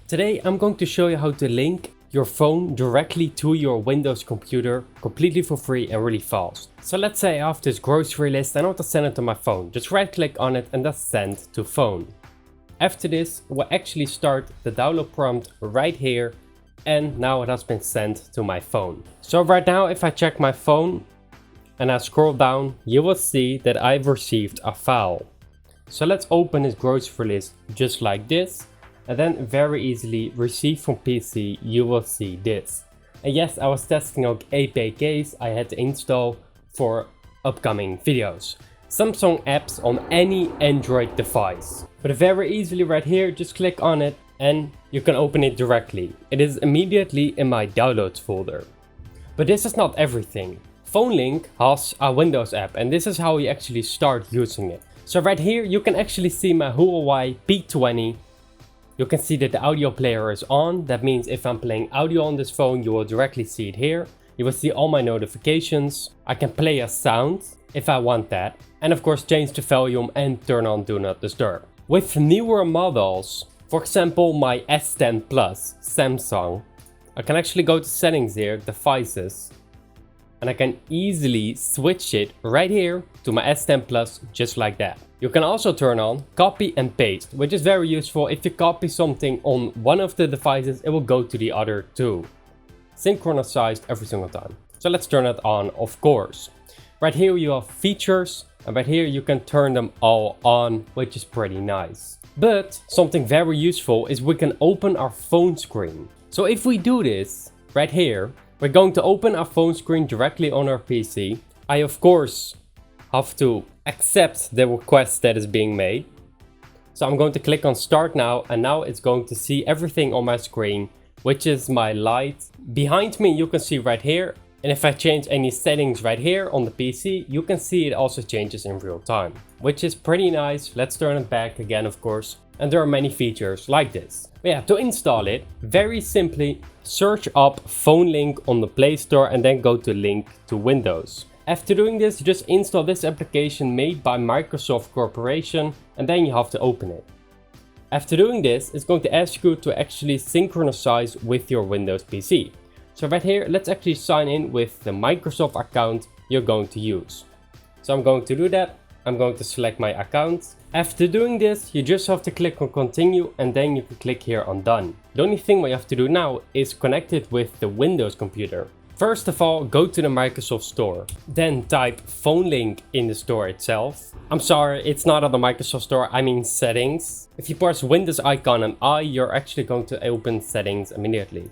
Today I'm going to show you how to link your phone directly to your Windows computer completely for free and really fast. So let's say I have this grocery list and I want to send it to my phone. Just right click on it and that's send to phone. After this we'll actually start the download prompt right here, and now it has been sent to my phone. So right now if I check my phone and I scroll down, you will see that I've received a file. So let's open this grocery list just like this, and then very easily receive from PC you will see this. And yes, I was testing out APKs I had to install for upcoming videos. Samsung apps on any Android device. But very easily right here, just click on it and you can open it directly. It is immediately in my downloads folder. But this is not everything. PhoneLink has a Windows app and this is how you actually start using it. So right here you can actually see my Huawei P20. You can see that the audio player is on. That means if I'm playing audio on this phone, you will directly see it here. You will see all my notifications. I can play a sound if I want that. And of course change the volume and turn on Do Not Disturb. With newer models, for example my S10 Plus Samsung, I can actually go to settings here, devices, and I can easily switch it right here to my S10 Plus just like that. You can also turn on copy and paste, which is very useful. If you copy something on one of the devices, it will go to the other two. Synchronized every single time. So let's turn it on, of course. Right here you have features, and right here you can turn them all on, which is pretty nice. But something very useful is we can open our phone screen. So if we do this right here, we're going to open our phone screen directly on our PC. I of course have to accept the request that is being made. So I'm going to click on start now, and now it's going to see everything on my screen, which is my light. Behind me you can see right here, and if I change any settings right here on the PC, you can see it also changes in real time, which is pretty nice. Let's turn it back again, of course. And there are many features like this. But yeah, to install it, very simply search up PhoneLink on the Play Store and then go to link to Windows. After doing this, just install this application made by Microsoft Corporation, and then you have to open it. After doing this, it's going to ask you to actually synchronize with your Windows PC. So right here, let's actually sign in with the Microsoft account you're going to use. So I'm going to do that. I'm going to select my account. After doing this, you just have to click on continue, and then you can click here on done. The only thing we have to do now is connect it with the Windows computer. First of all, go to the Microsoft Store. Then type PhoneLink in the store itself. I'm sorry, it's not on the Microsoft Store, I mean settings. If you press Windows icon and I, you're actually going to open settings immediately.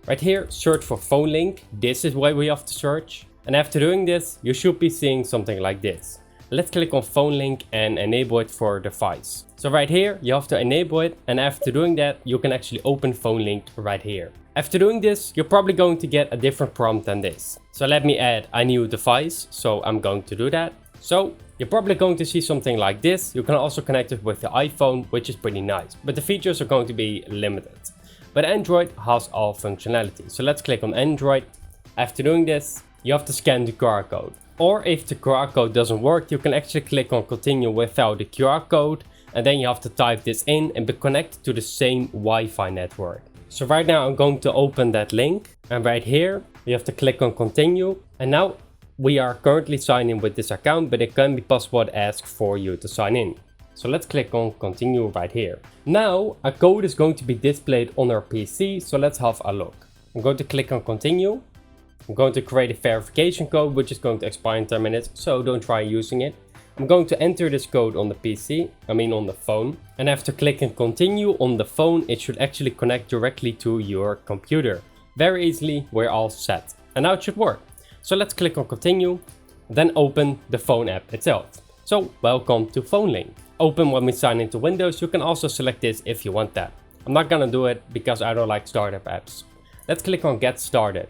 Right here, search for PhoneLink. This is where we have to search. And after doing this, you should be seeing something like this. Let's click on PhoneLink and enable it for device. So right here, you have to enable it, and after doing that, you can actually open PhoneLink right here. After doing this, you're probably going to get a different prompt than this. So let me add a new device, so I'm going to do that. So you're probably going to see something like this. You can also connect it with the iPhone, which is pretty nice, but the features are going to be limited. But Android has all functionality. So let's click on Android. After doing this, you have to scan the QR code. Or if the QR code doesn't work, you can actually click on continue without the QR code, and then you have to type this in and be connected to the same Wi-Fi network. So right now I'm going to open that link, and right here you have to click on continue, and now we are currently signed in with this account, but it can be possible to ask for you to sign in. So let's click on continue right here. Now a code is going to be displayed on our PC, so let's have a look. I'm going to click on continue. I'm going to create a verification code which is going to expire in 10 minutes, so don't try using it. I'm going to enter this code on the PC, on the phone. And after clicking continue on the phone, it should actually connect directly to your computer. Very easily, we're all set. And now it should work. So let's click on continue, then open the phone app itself. So welcome to PhoneLink. Open when we sign into Windows. You can also select this if you want that. I'm not gonna do it because I don't like startup apps. Let's click on get started.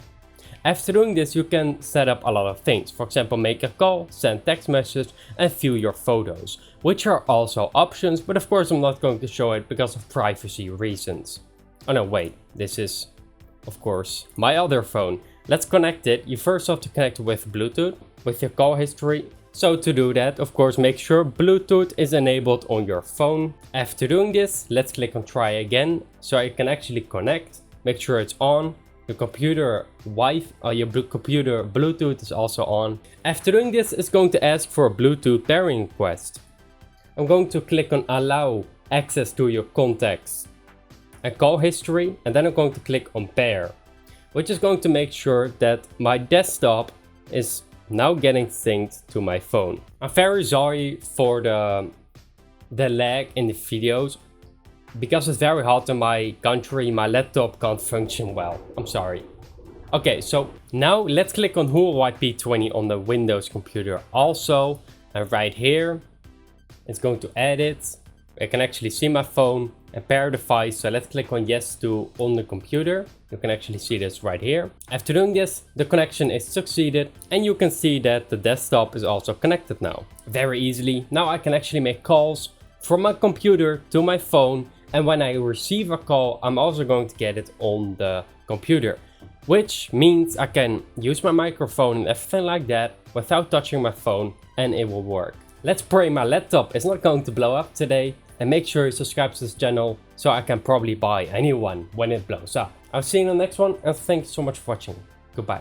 After doing this, you can set up a lot of things. For example, make a call, send text message, and view your photos, which are also options, but of course I'm not going to show it because of privacy reasons. Oh no, wait, this is of course my other phone. Let's connect it. You first have to connect with Bluetooth with your call history. So to do that, of course, make sure Bluetooth is enabled on your phone. After doing this, let's click on try again. so I can actually connect, make sure it's on. Your computer computer Bluetooth is also on. After doing this, it's going to ask for a Bluetooth pairing request. I'm going to click on allow access to your contacts and call history, and then I'm going to click on pair, which is going to make sure that my desktop is now getting synced to my phone. I'm very sorry for the lag in the videos. Because it's very hot in my country, my laptop can't function well. I'm sorry. Okay, so now let's click on Huawei P20 on the Windows computer also. And right here, it's going to edit. I can actually see my phone and pair device. So let's click on yes to on the computer. You can actually see this right here. After doing this, the connection is succeeded and you can see that the desktop is also connected now. Very easily. Now I can actually make calls from my computer to my phone. And when I receive a call, I'm also going to get it on the computer, which means I can use my microphone and everything like that without touching my phone, and it will work. Let's pray my laptop is not going to blow up today, and make sure you subscribe to this channel so I can probably buy a new one when it blows up. I'll see you in the next one, and thanks so much for watching. Goodbye.